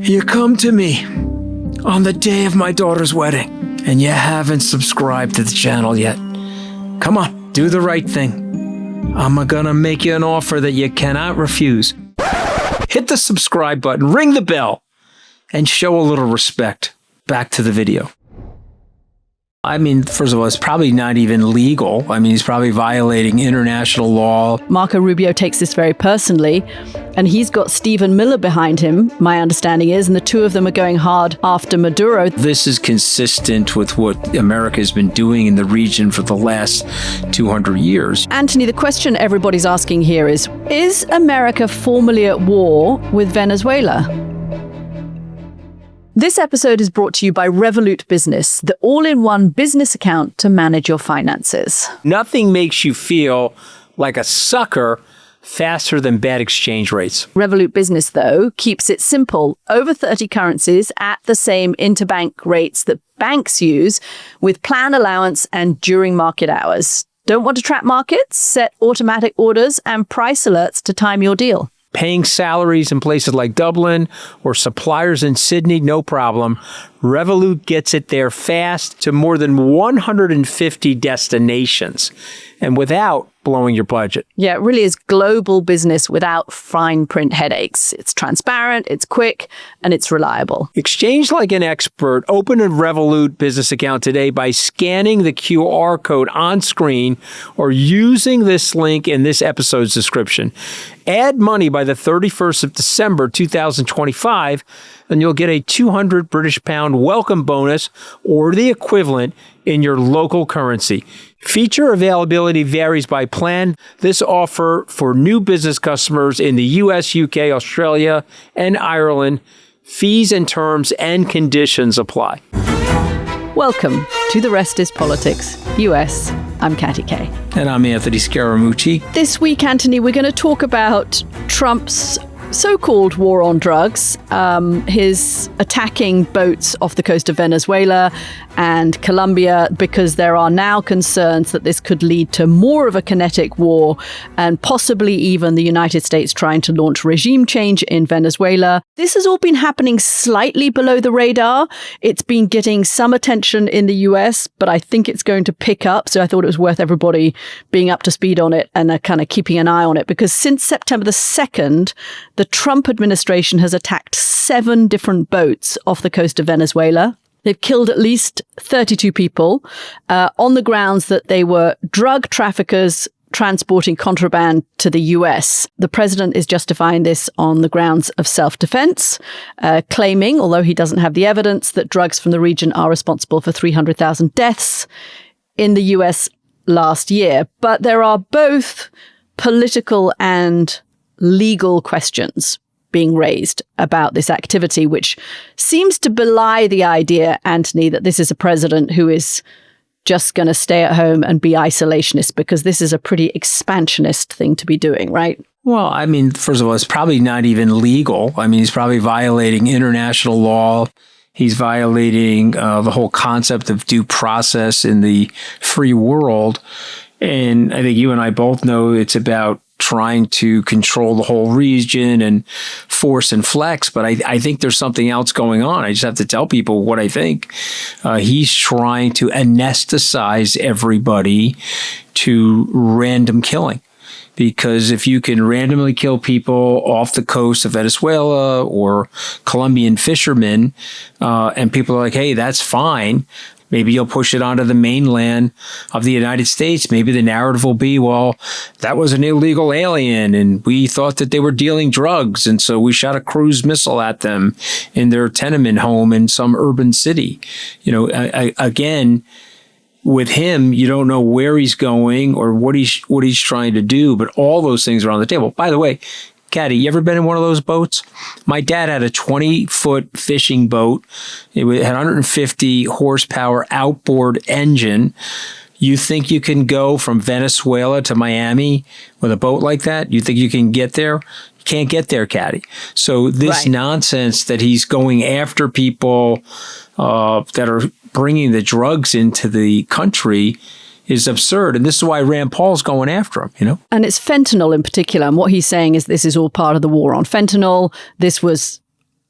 You come to me on the day of my daughter's wedding, and you haven't subscribed to the channel yet. Come on, do the right thing. I'm gonna make you an offer that you cannot refuse. Hit the subscribe button, ring the bell, and show a little respect. Back to the video. I mean, first of all, it's probably not even legal. I mean, he's probably violating international law. Marco Rubio takes this very personally, and he's got Stephen Miller behind him, my understanding is, and the two of them are going hard after Maduro. This is consistent with what America has been doing in the region for the last 200 years. Anthony, the question everybody's asking here is America formally at war with Venezuela? This episode is brought to you by Revolut Business, the all-in-one business account to manage your finances. Nothing makes you feel like a sucker faster than bad exchange rates. Revolut Business, though, keeps it simple. Over 30 currencies at the same interbank rates that banks use, with plan allowance and during market hours. Don't want to track markets? Set automatic orders and price alerts to time your deal. Paying salaries in places like Dublin or suppliers in Sydney, no problem. Revolut gets it there fast to more than 150 destinations and without blowing your budget. Yeah, it really is global business without fine print headaches. It's transparent, it's quick, and it's reliable. Exchange like an expert. Open a Revolut business account today by scanning the QR code on screen or using this link in this episode's description. Add money by the 31st of December 2025, and you'll get a 200 British pound welcome bonus or the equivalent in your local currency. Feature availability varies by plan. This offer for new business customers in the US, UK, Australia, and Ireland. Fees and terms and conditions apply. Welcome to The Rest is Politics, US. I'm Katty K. And I'm Anthony Scaramucci. This week, Anthony, we're going to talk about Trump's so-called war on drugs, his attacking boats off the coast of Venezuela and Colombia, because there are now concerns that this could lead to more of a kinetic war and possibly even the United States trying to launch regime change in Venezuela. This has all been happening slightly below the radar. It's been getting some attention in the US, but I think it's going to pick up. So I thought it was worth everybody being up to speed on it and kind of keeping an eye on it, because since September the 2nd, the Trump administration has attacked 7 different boats off the coast of Venezuela. They've killed at least 32 people on the grounds that they were drug traffickers transporting contraband to the US. The president is justifying this on the grounds of self-defense, claiming, although he doesn't have the evidence, that drugs from the region are responsible for 300,000 deaths in the US last year. But there are both political and legal questions being raised about this activity, which seems to belie the idea, Anthony, that this is a president who is just going to stay at home and be isolationist, because this is a pretty expansionist thing to be doing, right? Well, I mean, first of all, it's probably not even legal. I mean, he's probably violating international law. He's violating the whole concept of due process in the free world. And I think you and I both know it's about trying to control the whole region and force and flex. But I think there's something else going on. I just have to tell people what I think. He's trying to anesthetize everybody to random killing. Because if you can randomly kill people off the coast of Venezuela or Colombian fishermen, and people are like, hey, that's fine. Maybe you'll push it onto the mainland of the United States. Maybe the narrative will be, well, that was an illegal alien and we thought that they were dealing drugs. And so we shot a cruise missile at them in their tenement home in some urban city. You know, again, with him, you don't know where he's going or what he's trying to do, but all those things are on the table. By the way, Katty, you ever been in one of those boats? My dad had a 20-foot fishing boat. It had 150 horsepower outboard engine. You think you can go from Venezuela to Miami with a boat like that? You think you can get there? You can't get there, Katty. So this nonsense that he's going after people that are bringing the drugs into the country is absurd. And this is why Rand Paul's going after him, you know? And it's fentanyl in particular. And what he's saying is this is all part of the war on fentanyl. This was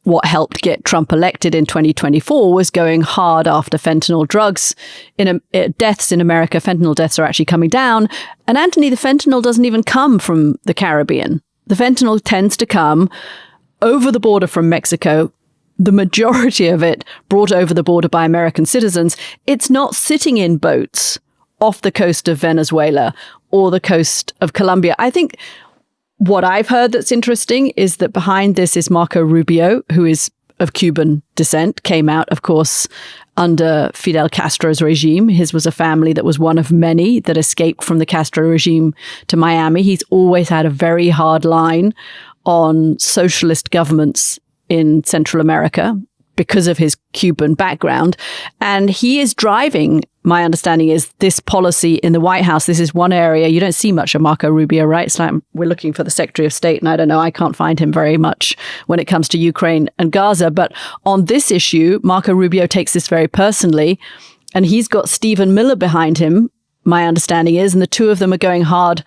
what helped get Trump elected in 2024 was going hard after fentanyl drugs. Deaths in America, fentanyl deaths are actually coming down. And Anthony, the fentanyl doesn't even come from the Caribbean. The fentanyl tends to come over the border from Mexico. The majority of it brought over the border by American citizens. It's not sitting in boats off the coast of Venezuela or the coast of Colombia. I think what I've heard that's interesting is that behind this is Marco Rubio, who is of Cuban descent, came out, of course, under Fidel Castro's regime. His was a family that was one of many that escaped from the Castro regime to Miami. He's always had a very hard line on socialist governments in Central America because of his Cuban background. And he is driving, my understanding is, this policy in the White House. This is one area you don't see much of Marco Rubio, right? It's like we're looking for the Secretary of State, and I don't know, I can't find him very much when it comes to Ukraine and Gaza. But on this issue, Marco Rubio takes this very personally, and he's got Stephen Miller behind him, my understanding is, and the two of them are going hard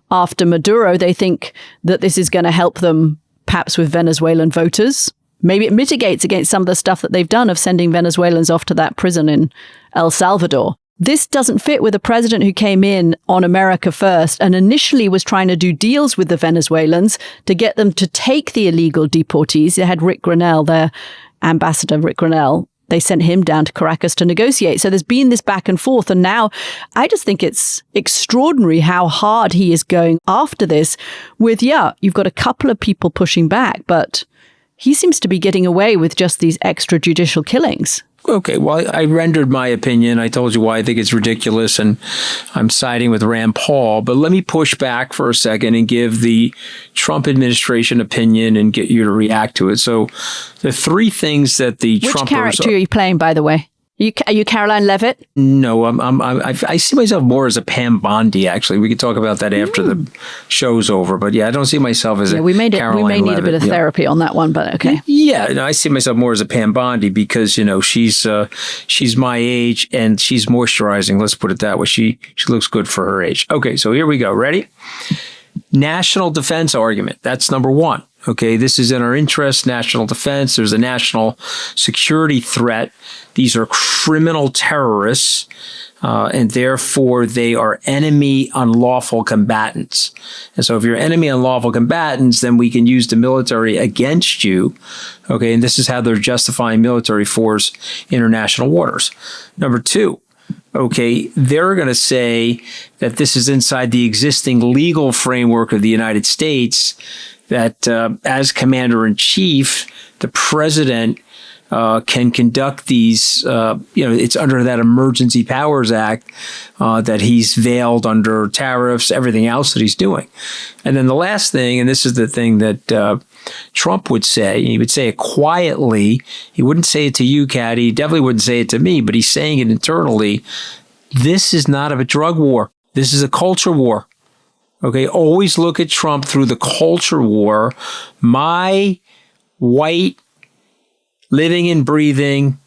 after Maduro. They think that this is going to help them perhaps with Venezuelan voters. Maybe it mitigates against some of the stuff that they've done of sending Venezuelans off to that prison in El Salvador. This doesn't fit with a president who came in on America first and initially was trying to do deals with the Venezuelans to get them to take the illegal deportees. They had Rick Grenell, their ambassador, Rick Grenell. They sent him down to Caracas to negotiate. So there's been this back and forth. And now I just think it's extraordinary how hard he is going after this with, you've got a couple of people pushing back, but he seems to be getting away with just these extrajudicial killings. Okay, well, I rendered my opinion. I told you why I think it's ridiculous, and I'm siding with Rand Paul. But let me push back for a second and give the Trump administration opinion and get you to react to it. So the three things that the Trumpers... Which character are you playing, by the way? Are you Caroline Leavitt? No, I see myself more as a Pam Bondi, actually. We could talk about that after the show's over. But yeah, I don't see myself as a Caroline Leavitt. We may need a bit of therapy on that one, but okay. Yeah, no, I see myself more as a Pam Bondi because, she's my age and she's moisturizing. Let's put it that way. She looks good for her age. Okay, so here we go. Ready? National defense argument. That's number one. Okay, this is in our interest, national defense. There's a national security threat. These are criminal terrorists, and therefore they are enemy unlawful combatants. And so if you're enemy unlawful combatants, then we can use the military against you. Okay, and this is how they're justifying military force in international waters. Number two, okay, they're going to say that this is inside the existing legal framework of the United States, that as commander-in-chief, the president can conduct these, it's under that Emergency Powers Act that he's veiled under tariffs, everything else that he's doing. And then the last thing, and this is the thing that Trump would say, he would say it quietly. He wouldn't say it to you, Katty. He definitely wouldn't say it to me, but he's saying it internally. This is not a drug war. This is a culture war. Okay, always look at Trump through the culture war. My white, living and breathing,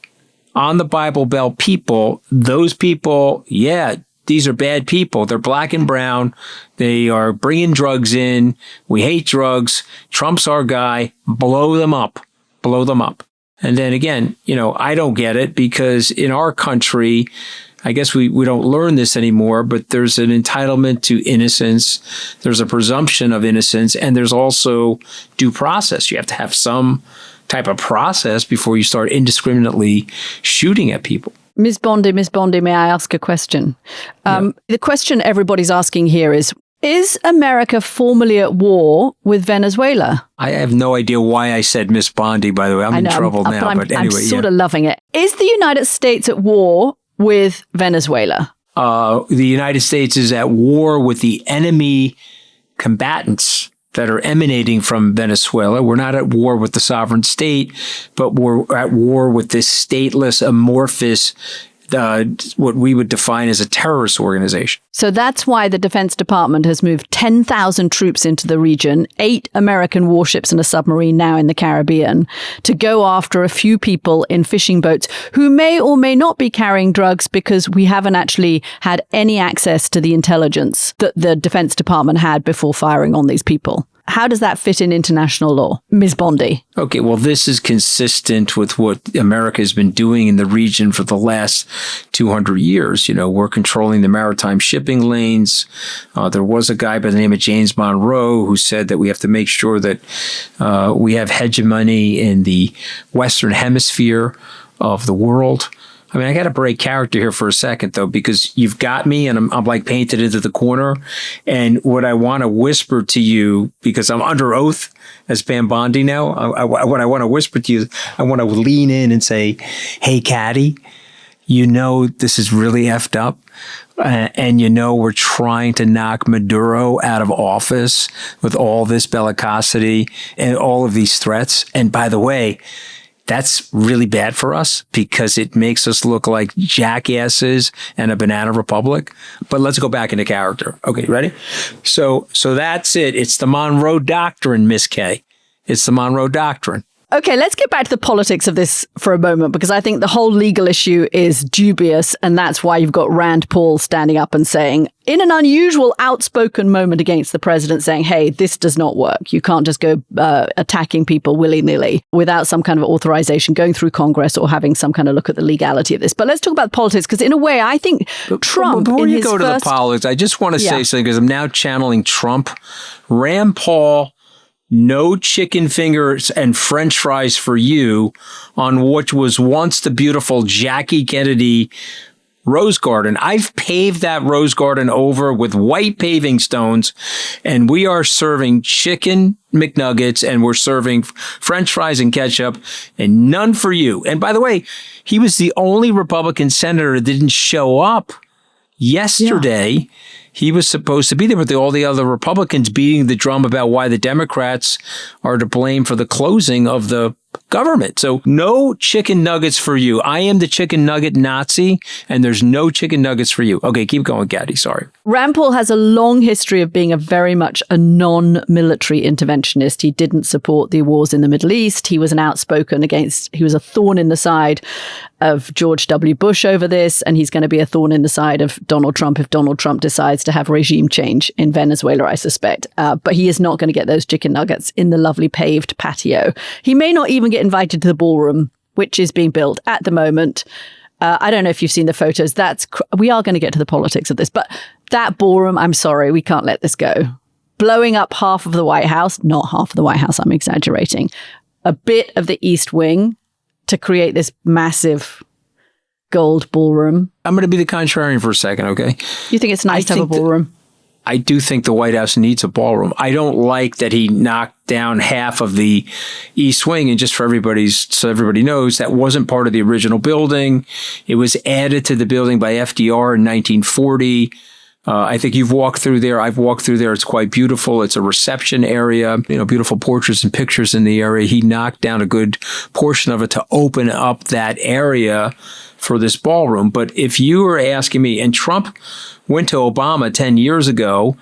on the Bible Belt people, those people, these are bad people. They're black and brown. They are bringing drugs in. We hate drugs. Trump's our guy. Blow them up. Blow them up. And then again, I don't get it because in our country, I guess we don't learn this anymore, but there's an entitlement to innocence. There's a presumption of innocence, and there's also due process. You have to have some type of process before you start indiscriminately shooting at people. Ms. Bondi, may I ask a question? The question everybody's asking here is America formally at war with Venezuela? I have no idea why I said Miss Bondi, by the way. I'm in trouble now, but anyway. I'm sort of loving it. Is the United States at war with Venezuela? The United States is at war with the enemy combatants that are emanating from Venezuela. We're not at war with the sovereign state, but we're at war with this stateless, amorphous, what we would define as a terrorist organization. So that's why the Defense Department has moved 10,000 troops into the region, 8 American warships and a submarine now in the Caribbean, to go after a few people in fishing boats who may or may not be carrying drugs because we haven't actually had any access to the intelligence that the Defense Department had before firing on these people. How does that fit in international law? Ms. Bondi. Okay, well, this is consistent with what America has been doing in the region for the last 200 years. We're controlling the maritime shipping lanes. There was a guy by the name of James Monroe who said that we have to make sure that we have hegemony in the Western Hemisphere of the world. I mean, I got to break character here for a second, though, because you've got me and I'm like painted into the corner. And what I want to whisper to you, because I'm under oath as Pam Bondi now, what I want to whisper to you, I want to lean in and say, hey, Katty, this is really effed up. And we're trying to knock Maduro out of office with all this bellicosity and all of these threats. And by the way, that's really bad for us because it makes us look like jackasses and a banana republic. But let's go back into character. Okay, ready? So that's it. It's the Monroe Doctrine, Miss K. It's the Monroe Doctrine. Okay, let's get back to the politics of this for a moment, because I think the whole legal issue is dubious, and that's why you've got Rand Paul standing up and saying, in an unusual, outspoken moment against the president, saying, hey, this does not work. You can't just go attacking people willy-nilly without some kind of authorization, going through Congress or having some kind of look at the legality of this. But let's talk about politics, because in a way, I think Trump... Before you go to the politics, I just want to say something, because I'm now channeling Trump. Rand Paul... no chicken fingers and French fries for you on what was once the beautiful Jackie Kennedy rose garden. I've paved that rose garden over with white paving stones, and we are serving chicken McNuggets, and we're serving French fries and ketchup, and none for you. And by the way, he was the only Republican senator that didn't show up yesterday. Yeah. He was supposed to be there, but all the other Republicans beating the drum about why the Democrats are to blame for the closing of the government. So no chicken nuggets for you. I am the chicken nugget Nazi, and there's no chicken nuggets for you. Okay, keep going, Katty. Sorry. Rand Paul has a long history of being very much a non-military interventionist. He didn't support the wars in the Middle East. He was he was a thorn in the side of George W. Bush over this, and he's going to be a thorn in the side of Donald Trump if Donald Trump decides to have regime change in Venezuela, I suspect. But he is not going to get those chicken nuggets in the lovely paved patio. He may not even get invited to the ballroom, which is being built at the moment. I don't know if you've seen the photos. We are going to get to the politics of this, but that ballroom, I'm sorry, we can't let this go. Blowing up half of the White House, not half of the White House, I'm exaggerating, a bit of the East Wing to create this massive gold ballroom. I'm going to be the contrarian for a second, okay? You think it's nice to have a ballroom? I do think the White House needs a ballroom. I don't like that he knocked down half of the East Wing. And just so everybody knows, that wasn't part of the original building. It was added to the building by FDR in 1940. I think you've walked through there. I've walked through there. It's quite beautiful. It's a reception area, beautiful portraits and pictures in the area. He knocked down a good portion of it to open up that area for this ballroom. But if you were asking me, and Trump went to Obama 10 years ago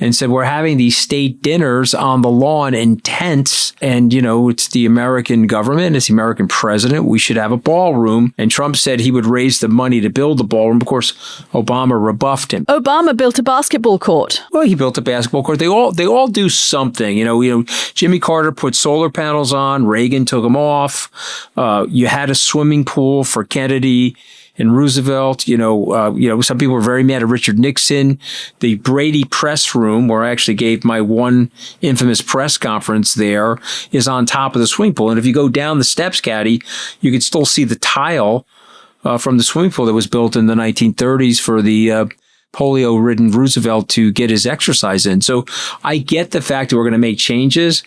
and said, we're having these state dinners on the lawn in tents, and, it's the American government, it's the American president, we should have a ballroom. And Trump said he would raise the money to build the ballroom. Of course, Obama rebuffed him. Obama built a basketball court. Well, he built a basketball court. They all do something. Jimmy Carter put solar panels on, Reagan took them off. You had a swimming pool for Kennedy and Roosevelt. Some people were very mad at Richard Nixon. The Brady press room, where I actually gave my one infamous press conference there, is on top of the swimming pool. And if you go down the steps, Katty, you can still see the tile from the swimming pool that was built in the 1930s for the polio-ridden Roosevelt to get his exercise in. So I get the fact that we're going to make changes,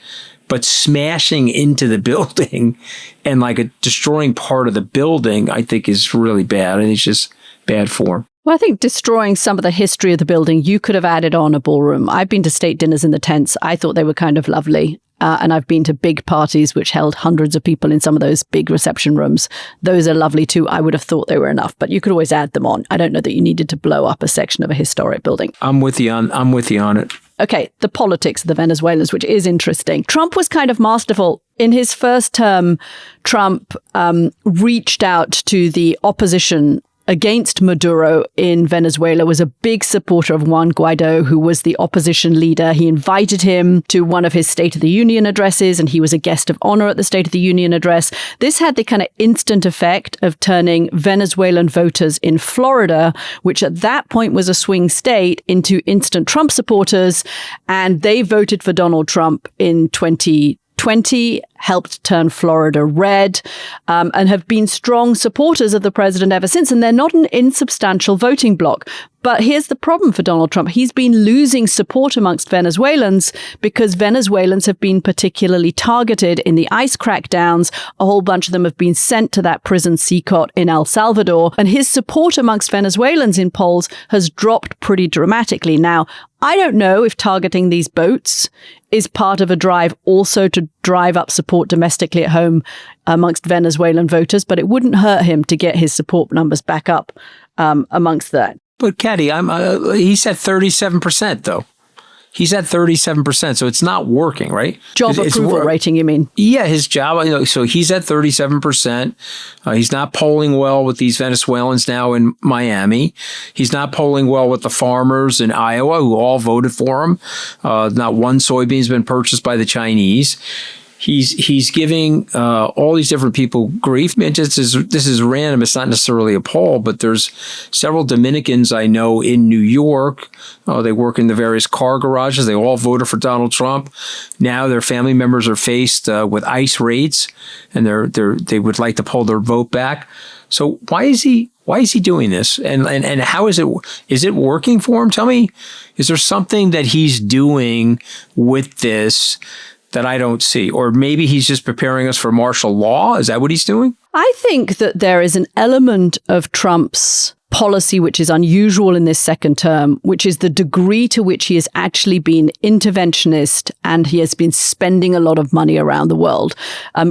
but smashing into the building and destroying part of the building, I think is really bad. And it's just bad form. Well, I think destroying some of the history of the building, you could have added on a ballroom. I've been to state dinners in the tents. I thought they were kind of lovely. And I've been to big parties which held hundreds of people in some of those big reception rooms. Those are lovely too. I would have thought they were enough, but you could always add them on. I don't know that you needed to blow up a section of a historic building. I'm with you on it. Okay, the politics of the Venezuelans, which is interesting. Trump was kind of masterful. In his first term, Trump reached out to the opposition against Maduro in Venezuela, was a big supporter of Juan Guaido, who was the opposition leader. He invited him to one of his State of the Union addresses, and he was a guest of honor at the State of the Union address. This had the kind of instant effect of turning Venezuelan voters in Florida, which at that point was a swing state, into instant Trump supporters. And they voted for Donald Trump in 2020, helped turn Florida red, and have been strong supporters of the president ever since. And they're not an insubstantial voting bloc. But here's the problem for Donald Trump. He's been losing support amongst Venezuelans because Venezuelans have been particularly targeted in the ICE crackdowns. A whole bunch of them have been sent to that prison CCOT in El Salvador. And his support amongst Venezuelans in polls has dropped pretty dramatically. Now, I don't know if targeting these boats is part of a drive also to drive up support domestically at home amongst Venezuelan voters, but it wouldn't hurt him to get his support numbers back up amongst that. But Katty, he's at 37%, though. He's at 37%, so it's not working, right? Job approval rating, you mean? Yeah, his job. So he's at 37%. He's not polling well with these Venezuelans now in Miami. He's not polling well with the farmers in Iowa who all voted for him. Not one soybean has been purchased by the Chinese. He's giving all these different people grief. Man, this is random. It's not necessarily a poll, but there's several Dominicans I know in New York. They work in the various car garages. They all voted for Donald Trump. Now their family members are faced with ICE raids, and they would like to pull their vote back. So why is he doing this? And how is it working for him? Tell me, is there something that he's doing with this that I don't see? Or maybe he's just preparing us for martial law? Is that what he's doing? I think that there is an element of Trump's policy which is unusual in this second term, which is the degree to which he has actually been interventionist and he has been spending a lot of money around the world.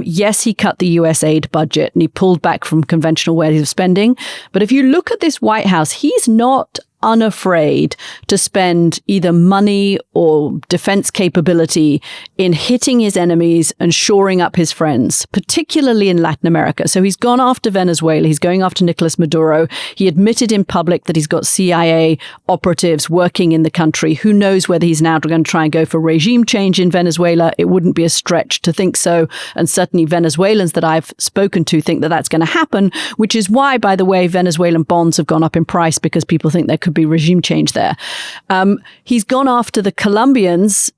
Yes, he cut the US aid budget and he pulled back from conventional ways of spending. But if you look at this White House, he's not unafraid to spend either money or defense capability in hitting his enemies and shoring up his friends, particularly in Latin America. So he's gone after Venezuela. He's going after Nicolas Maduro. He admitted in public that he's got CIA operatives working in the country. Who knows whether he's now going to try and go for regime change in Venezuela? It wouldn't be a stretch to think so. And certainly Venezuelans that I've spoken to think that that's going to happen, which is why, by the way, Venezuelan bonds have gone up in price because people think there could be regime change there. He's gone after the Colombians.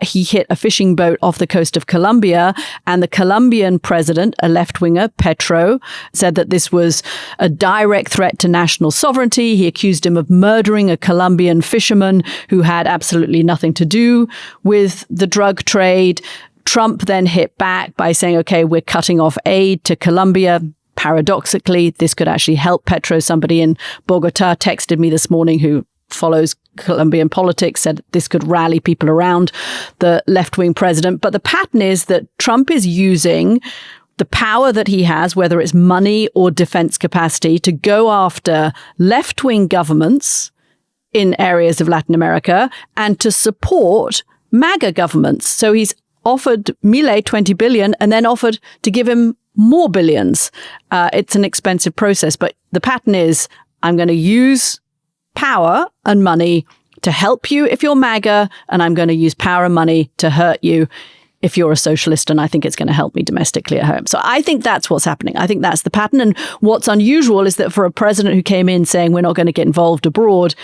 He hit a fishing boat off the coast of Colombia, and the Colombian president, a left-winger, Petro, said that this was a direct threat to national sovereignty. He accused him of murdering a Colombian fisherman who had absolutely nothing to do with the drug trade. Trump then hit back by saying, okay, we're cutting off aid to Colombia. Paradoxically, this could actually help Petro. Somebody in Bogota texted me this morning who follows Colombian politics, said this could rally people around the left-wing president. But the pattern is that Trump is using the power that he has, whether it's money or defense capacity, to go after left-wing governments in areas of Latin America and to support MAGA governments. So he's offered Milei 20 billion and then offered to give him more billions. It's an expensive process, but the pattern is I'm going to use power and money to help you if you're MAGA, and I'm going to use power and money to hurt you if you're a socialist, and I think it's going to help me domestically at home. So I think that's what's happening. I think that's the pattern. And what's unusual is that for a president who came in saying we're not going to get involved abroad,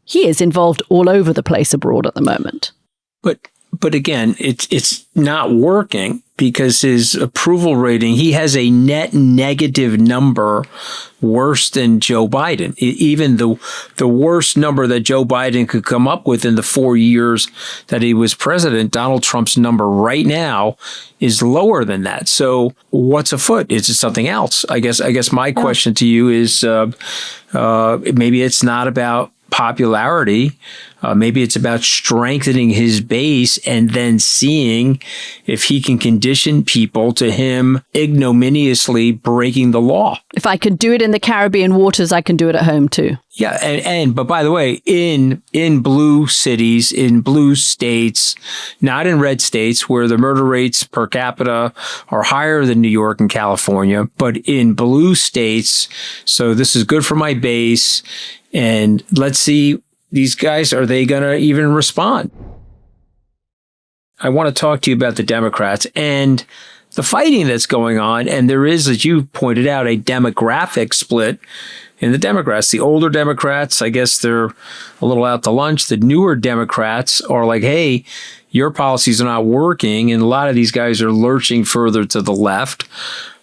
he is involved all over the place abroad at the moment. But again, it's not working because his approval rating, he has a net negative number worse than Joe Biden. Even the worst number that Joe Biden could come up with in the 4 years that he was president, Donald Trump's number right now is lower than that. So what's afoot? Is it something else? I guess my question to you is maybe it's not about popularity. Maybe it's about strengthening his base and then seeing if he can condition people to him ignominiously breaking the law. If I can do it in the Caribbean waters, I can do it at home too. Yeah, but by the way, in blue cities, in blue states, not in red states where the murder rates per capita are higher than New York and California, but in blue states. So this is good for my base. And let's see, these guys, are they going to even respond? I want to talk to you about the Democrats and the fighting that's going on. And there is, as you pointed out, a demographic split in the Democrats. The older Democrats, I guess they're a little out to lunch. The newer Democrats are like, hey, your policies are not working. And a lot of these guys are lurching further to the left.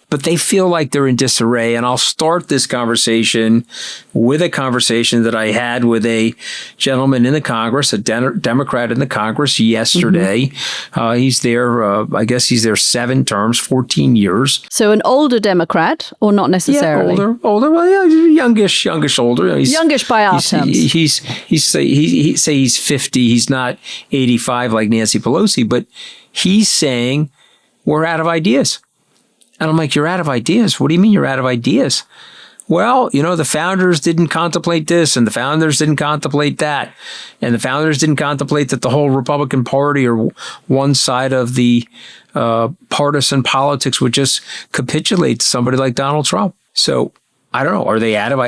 But they feel like they're in disarray. And I'll start this conversation with a conversation that I had with a gentleman in the Congress, a Democrat in the Congress yesterday. He's there, I guess he's there 7 terms, 14 years. So an older Democrat, or not necessarily? Yeah, older. Well, yeah, youngish older. Youngish by our terms. He's 50. He's not 85 like Nancy Pelosi, but he's saying we're out of ideas. And I'm like, you're out of ideas? What do you mean you're out of ideas? Well, the founders didn't contemplate this, and the founders didn't contemplate that. And the founders didn't contemplate that the whole Republican Party or one side of the partisan politics would just capitulate to somebody like Donald Trump. So I don't know. Are they out of,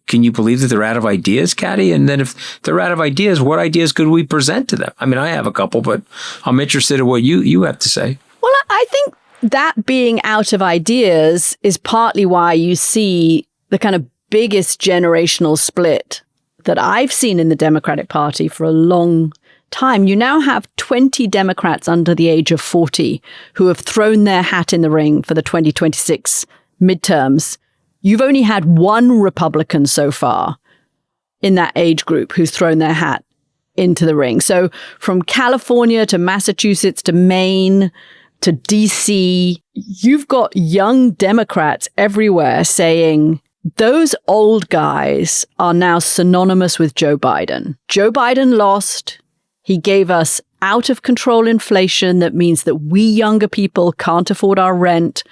can you believe that they're out of ideas, Katty? And then if they're out of ideas, what ideas could we present to them? I have a couple, but I'm interested in what you have to say. Well, I think that being out of ideas is partly why you see the kind of biggest generational split that I've seen in the Democratic Party for a long time. You now have 20 Democrats under the age of 40 who have thrown their hat in the ring for the 2026 midterms. You've only had one Republican so far in that age group who's thrown their hat into the ring. So from California to Massachusetts to Maine to DC, you've got young Democrats everywhere saying those old guys are now synonymous with Joe Biden. Joe Biden lost. He gave us out of control inflation that means that we younger people can't afford our rent.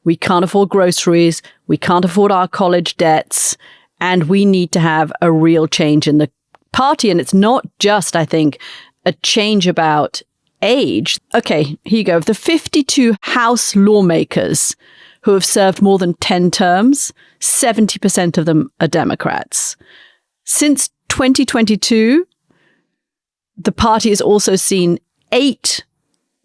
We can't afford groceries. We can't afford our college debts. And we need to have a real change in the party. And it's not just, I think, a change about age. Okay, here you go. Of the 52 House lawmakers who have served more than 10 terms, 70% of them are Democrats. Since 2022, the party has also seen 8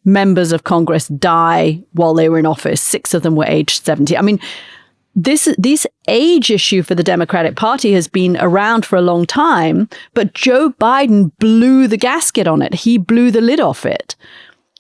members of Congress die while they were in office. 6 of them were aged 70. This age issue for the Democratic Party has been around for a long time, but Joe Biden blew the gasket on it. He blew the lid off it.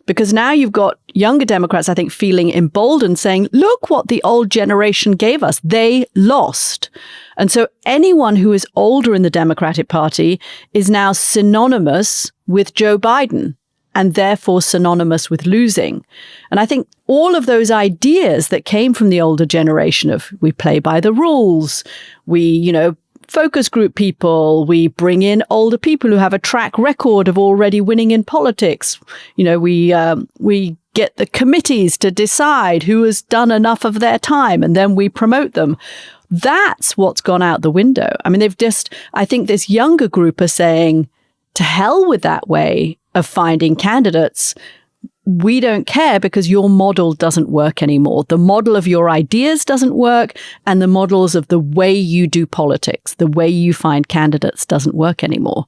Because now you've got younger Democrats, I think, feeling emboldened, saying, look what the old generation gave us. They lost. And so anyone who is older in the Democratic Party is now synonymous with Joe Biden, and therefore synonymous with losing. And I think all of those ideas that came from the older generation of we play by the rules, we, focus group people, we bring in older people who have a track record of already winning in politics. We get the committees to decide who has done enough of their time, and then we promote them. That's what's gone out the window. I think this younger group are saying, to hell with that way of finding candidates. We don't care because your model doesn't work anymore. The model of your ideas doesn't work, and the models of the way you do politics, the way you find candidates doesn't work anymore.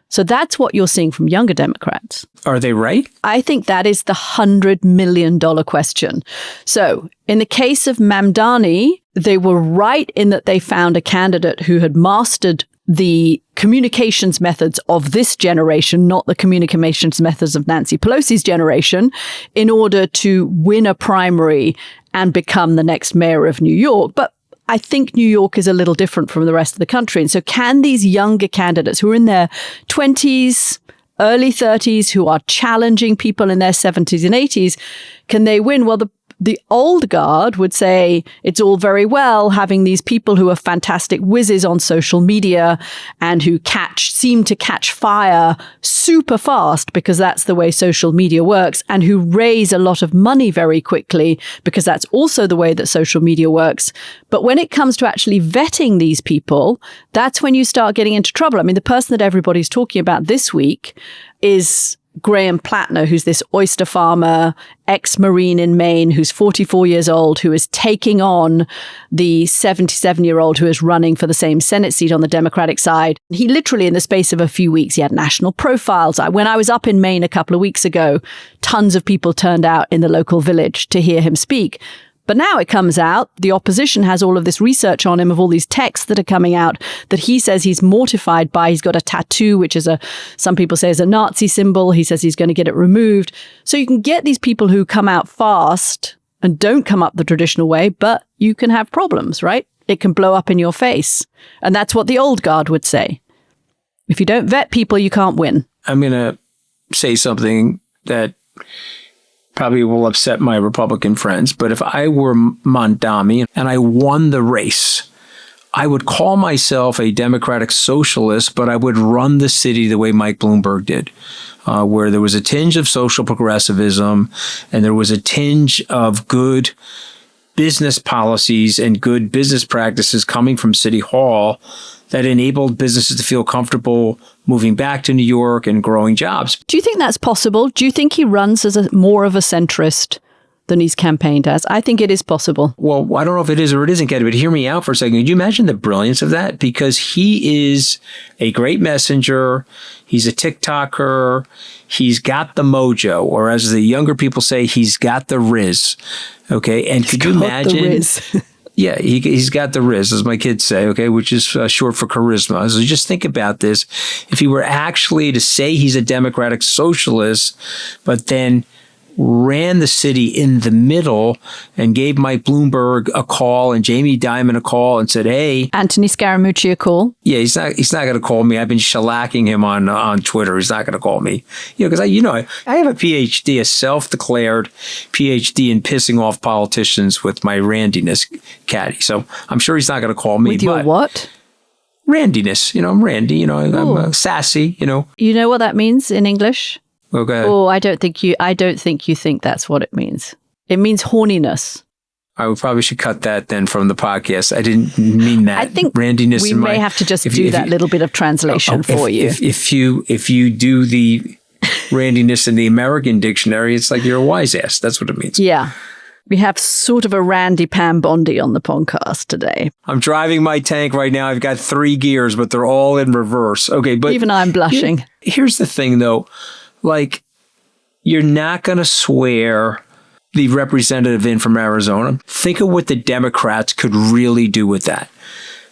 So that's what you're seeing from younger Democrats. Are they right? I think that is the $100 million question. So in the case of Mamdani, they were right in that they found a candidate who had mastered the communications methods of this generation, not the communications methods of Nancy Pelosi's generation, in order to win a primary and become the next mayor of New York. But I think New York is a little different from the rest of the country. And so can these younger candidates who are in their 20s, early 30s, who are challenging people in their 70s and 80s, can they win? Well, The old guard would say it's all very well having these people who are fantastic whizzes on social media and who seem to catch fire super fast because that's the way social media works, and who raise a lot of money very quickly because that's also the way that social media works. But when it comes to actually vetting these people, that's when you start getting into trouble. I mean, the person that everybody's talking about this week is Graham Plattner, who's this oyster farmer, ex-Marine in Maine, who's 44 years old, who is taking on the 77-year-old who is running for the same Senate seat on the Democratic side. He literally, in the space of a few weeks, he had national profiles. When I was up in Maine a couple of weeks ago, tons of people turned out in the local village to hear him speak. But now it comes out, the opposition has all of this research on him of all these texts that are coming out that he says he's mortified by. He's got a tattoo, which is some people say is a Nazi symbol. He says he's going to get it removed. So you can get these people who come out fast and don't come up the traditional way, but you can have problems, right? It can blow up in your face. And that's what the old guard would say. If you don't vet people, you can't win. I'm going to say something that probably will upset my Republican friends, but if I were Mondami and I won the race, I would call myself a democratic socialist, but I would run the city the way Mike Bloomberg did, where there was a tinge of social progressivism and there was a tinge of good business policies and good business practices coming from City Hall that enabled businesses to feel comfortable moving back to New York and growing jobs. Do you think that's possible? Do you think he runs as more of a centrist than he's campaigned as? I think it is possible. Well, I don't know if it is or it isn't, Katty, but hear me out for a second. Could you imagine the brilliance of that? Because he is a great messenger. He's a TikToker. He's got the mojo, or as the younger people say, he's got the riz. Okay, and could you imagine? Yeah, he's got the riz, as my kids say, okay, which is short for charisma. So just think about this. If he were actually to say he's a democratic socialist, but then ran the city in the middle and gave Mike Bloomberg a call and Jamie Dimon a call and said, hey. Anthony Scaramucci a call? Yeah, he's not going to call me. I've been shellacking him on Twitter. He's not going to call me. Because I have a PhD, a self-declared PhD in pissing off politicians with my randiness, Katty. So I'm sure he's not going to call me. With your what? Randiness. I'm randy. I'm sassy. You know what that means in English? Okay. Oh, I don't think you think that's what it means. It means horniness. I probably should cut that then from the podcast. I didn't mean that. I think randiness we may have to just do that little bit of translation for you. If you do the randiness in the American dictionary, it's like you're a wise ass. That's what it means. Yeah. We have sort of a Randy Pam Bondi on the podcast today. I'm driving my tank right now. I've got 3 gears, but they're all in reverse. Okay, but even I'm blushing. Here's the thing, though. Like, you're not going to swear the representative in from Arizona. Think of what the Democrats could really do with that.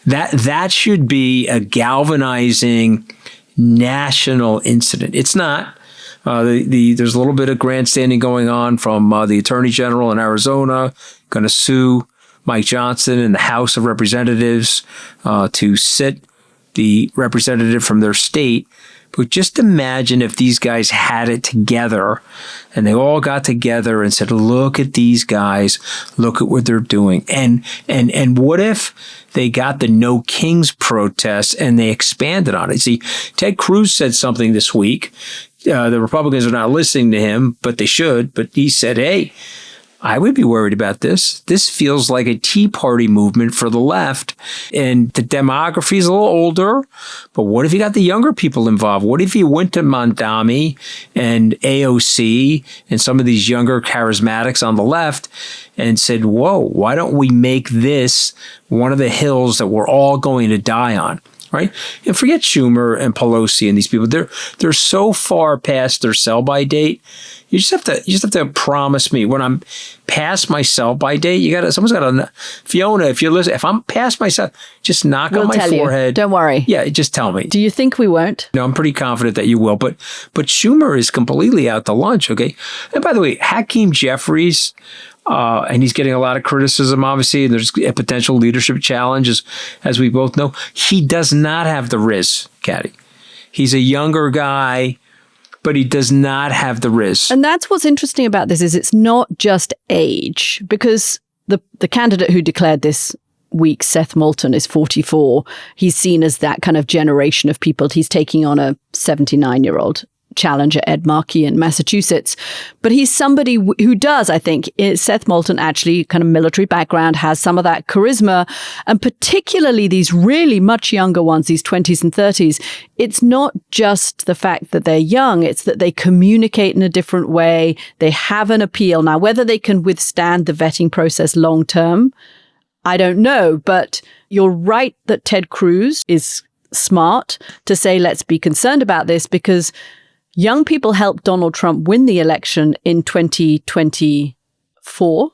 That should be a galvanizing national incident. It's not. There's a little bit of grandstanding going on from the Attorney General in Arizona, going to sue Mike Johnson in the House of Representatives to sit the representative from their state. But just imagine if these guys had it together and they all got together and said, look at these guys, look at what they're doing. And what if they got the No Kings protest and they expanded on it? See, Ted Cruz said something this week. The Republicans are not listening to him, but they should. But he said, hey, I would be worried about this. This feels like a Tea Party movement for the left. And the demography is a little older. But what if you got the younger people involved? What if you went to Mondami and AOC and some of these younger charismatics on the left and said, whoa, why don't we make this one of the hills that we're all going to die on? Right? And forget Schumer and Pelosi and these people. They're so far past their sell-by date. You just have to promise me when I'm past my sell-by date. Someone's got to, Fiona, if you're listening, if I'm past myself, just knock on my forehead. Don't worry. Yeah, just tell me. Do you think we won't? No, I'm pretty confident that you will. But Schumer is completely out to lunch. Okay. And by the way, Hakeem Jeffries. And he's getting a lot of criticism, obviously, and there's a potential leadership challenge, as we both know. He does not have the riz, Katty. He's a younger guy, but he does not have the risk. And that's what's interesting about this is it's not just age, because the candidate who declared this week, Seth Moulton, is 44. He's seen as that kind of generation of people. He's taking on a 79-year-old challenger, Ed Markey in Massachusetts. But he's somebody who does, I think, Seth Moulton actually kind of military background, has some of that charisma, and particularly these really much younger ones, these 20s and 30s. It's not just the fact that they're young, it's that they communicate in a different way. They have an appeal. Now, whether they can withstand the vetting process long term, I don't know, but you're right that Ted Cruz is smart to say, let's be concerned about this, because young people helped Donald Trump win the election in 2024.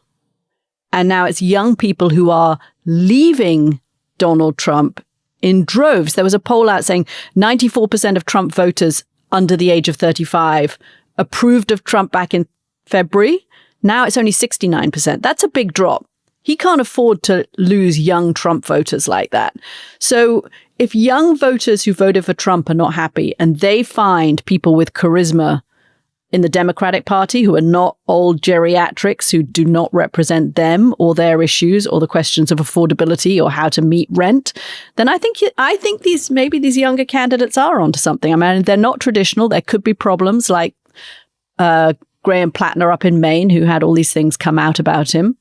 And now it's young people who are leaving Donald Trump in droves. There was a poll out saying 94% of Trump voters under the age of 35 approved of Trump back in February. Now it's only 69%. That's a big drop. He can't afford to lose young Trump voters like that. So if young voters who voted for Trump are not happy and they find people with charisma in the Democratic Party who are not old geriatrics who do not represent them or their issues or the questions of affordability or how to meet rent, then I think these younger candidates are onto something. I mean, they're not traditional. There could be problems like Graham Plattner up in Maine, who had all these things come out about him.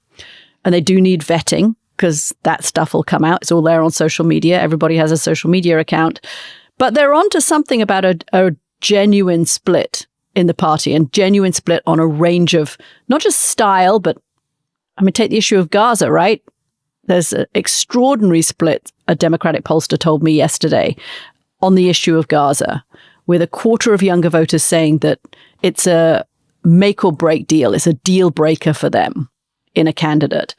And they do need vetting because that stuff will come out. It's all there on social media. Everybody has a social media account. But they're onto something about a genuine split in the party, and genuine split on a range of not just style, but I mean, take the issue of Gaza, right? There's an extraordinary split, a Democratic pollster told me yesterday, on the issue of Gaza, with a quarter of younger voters saying that it's a make or break deal. It's a deal breaker for them in a candidate.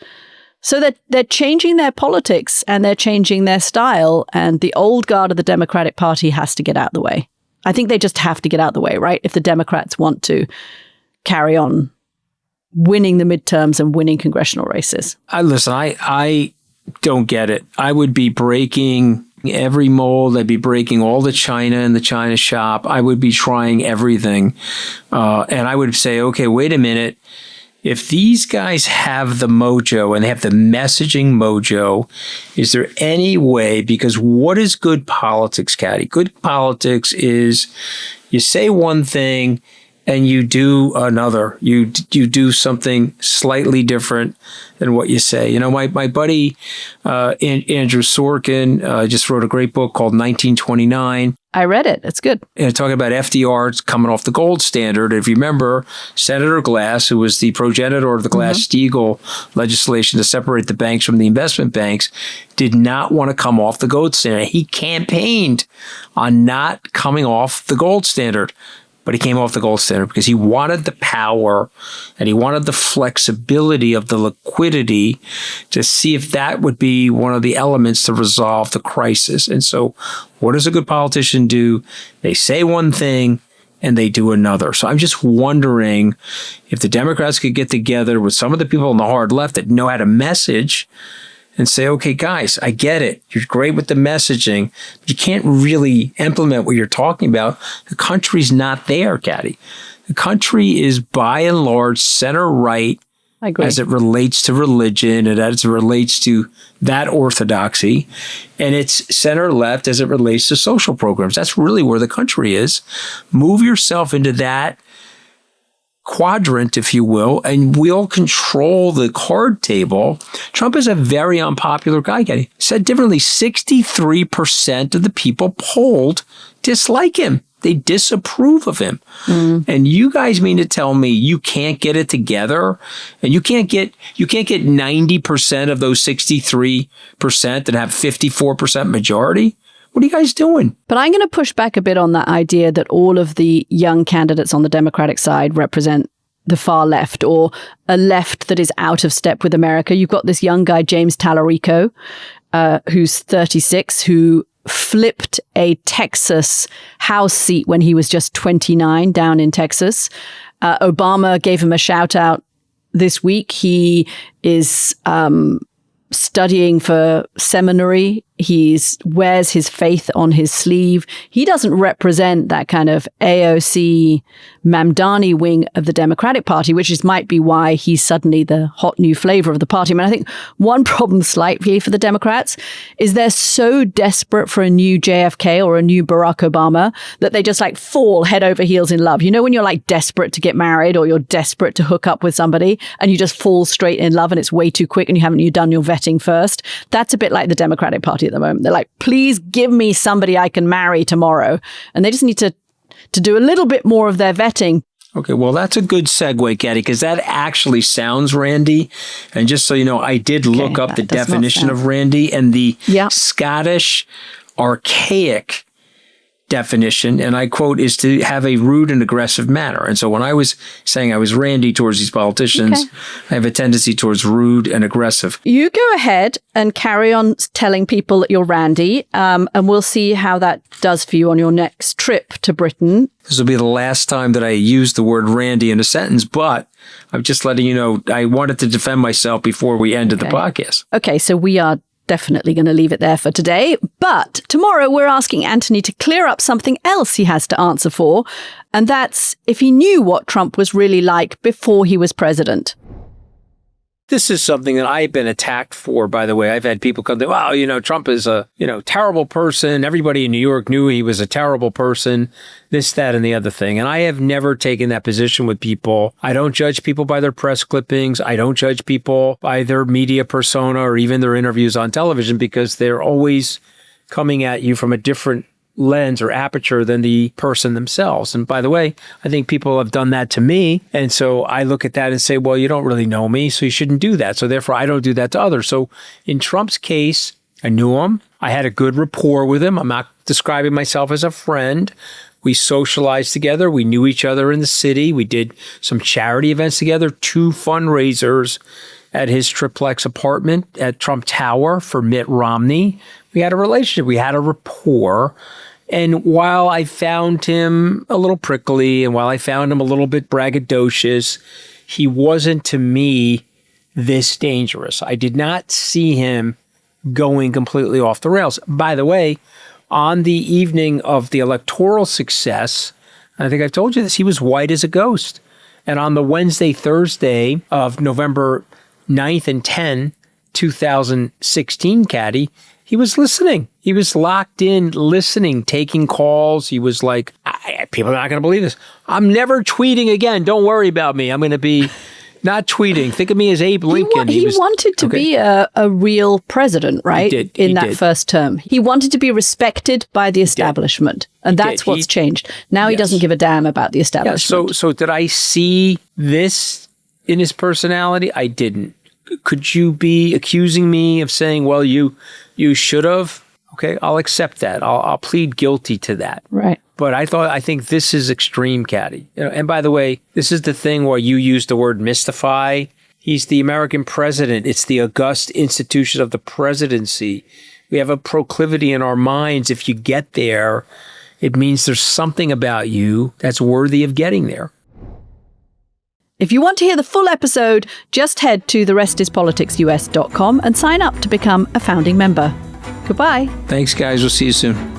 So that they're changing their politics and they're changing their style, and the old guard of the Democratic Party has to get out of the way. I think they just have to get out of the way, right? If the Democrats want to carry on winning the midterms and winning congressional races. I don't get it. I would be breaking every mold. I'd be breaking all the china in the china shop. I would be trying everything. And I would say, okay, wait a minute. If these guys have the mojo and they have the messaging mojo, is there any way, because what is good politics, Katty? Good politics is you say one thing and you do another. You do something slightly different than what you say. You know, my buddy Andrew Sorkin just wrote a great book called 1929. I read it. It's good. And talking about FDR's coming off the gold standard. If you remember, Senator Glass, who was the progenitor of the Glass-Steagall legislation to separate the banks from the investment banks, did not want to come off the gold standard. He campaigned on not coming off the gold standard. But he came off the gold standard because he wanted the power and he wanted the flexibility of the liquidity to see if that would be one of the elements to resolve the crisis. And so what does a good politician do? They say one thing and they do another. So I'm just wondering if the Democrats could get together with some of the people on the hard left that know how to message and say, okay, guys, I get it. You're great with the messaging, but you can't really implement what you're talking about. The country's not there, Katty. The country is by and large center-right as it relates to religion and as it relates to that orthodoxy. And it's center-left as it relates to social programs. That's really where the country is. Move yourself into that quadrant, if you will, and we'll control the card table. Trump is a very unpopular guy, Katty. Said differently, 63% of the people polled dislike him. They disapprove of him. And you guys mean to tell me you can't get it together and you can't get 90% of those 63% and have 54% majority? What are you guys doing? But I'm going to push back a bit on that idea that all of the young candidates on the Democratic side represent the far left, or a left that is out of step with America. You've got this young guy, James Tallarico, who's 36, who flipped a Texas House seat when he was just 29 down in Texas. Obama gave him a shout out this week. He is studying for seminary. He wears his faith on his sleeve. He doesn't represent that kind of AOC Mamdani wing of the Democratic Party, which might be why he's suddenly the hot new flavor of the party. I mean, I think one problem slightly for the Democrats is they're so desperate for a new JFK or a new Barack Obama that they just like fall head over heels in love. You know, when you're like desperate to get married or you're desperate to hook up with somebody and you just fall straight in love and it's way too quick and you done your vetting first. That's a bit like the Democratic Party at the moment. They're like, please give me somebody I can marry tomorrow. And they just need to do a little bit more of their vetting. Okay, well, that's a good segue, Katty, because that actually sounds Randy. And just so you know, I did look up the definition of Randy, and the Scottish archaic definition, and I quote, is to have a rude and aggressive manner. And so when I was saying I was Randy towards these politicians, I have a tendency towards rude and aggressive. You go ahead and carry on telling people that you're Randy, and we'll see how that does for you on your next trip to Britain. This will be the last time that I use the word Randy in a sentence, but I'm just letting you know I wanted to defend myself before we ended the podcast. Okay, so we are definitely going to leave it there for today. But tomorrow we're asking Anthony to clear up something else he has to answer for. And that's if he knew what Trump was really like before he was president. This is something that I've been attacked for, by the way. I've had people come to, wow, Trump is a, terrible person. Everybody in New York knew he was a terrible person, this, that, and the other thing. And I have never taken that position with people. I don't judge people by their press clippings. I don't judge people by their media persona or even their interviews on television, because they're always coming at you from a different lens or aperture than the person themselves. And by the way, I think people have done that to me. And so I look at that and say, well, you don't really know me, so you shouldn't do that. So therefore, I don't do that to others. So in Trump's case, I knew him. I had a good rapport with him. I'm not describing myself as a friend. We socialized together. We knew each other in the city. We did some charity events together, 2 fundraisers at his triplex apartment at Trump Tower for Mitt Romney. We had a relationship. We had a rapport. And while I found him a little prickly and while I found him a little bit braggadocious, he wasn't to me this dangerous. I did not see him going completely off the rails. By the way, on the evening of the electoral success, I think I've told you this, he was white as a ghost. And on the Wednesday, Thursday of November 9th and 10, 2016, Katty, he was listening. He was locked in, listening, taking calls. He was like, people are not going to believe this. I'm never tweeting again. Don't worry about me. I'm going to be not tweeting. Think of me as Abe Lincoln. He wanted to be a real president, right? He did. First term. He wanted to be respected by the establishment. And that's what's changed. Now he doesn't give a damn about the establishment. Yeah, so did I see this in his personality? I didn't. Could you be accusing me of saying, well, you should have? Okay, I'll accept that. I'll plead guilty to that. Right. But I think this is extreme, Katty. And by the way, this is the thing where you use the word mystify. He's the American president. It's the august institution of the presidency. We have a proclivity in our minds. If you get there, it means there's something about you that's worthy of getting there. If you want to hear the full episode, just head to therestispoliticsus.com and sign up to become a founding member. Goodbye. Thanks, guys. We'll see you soon.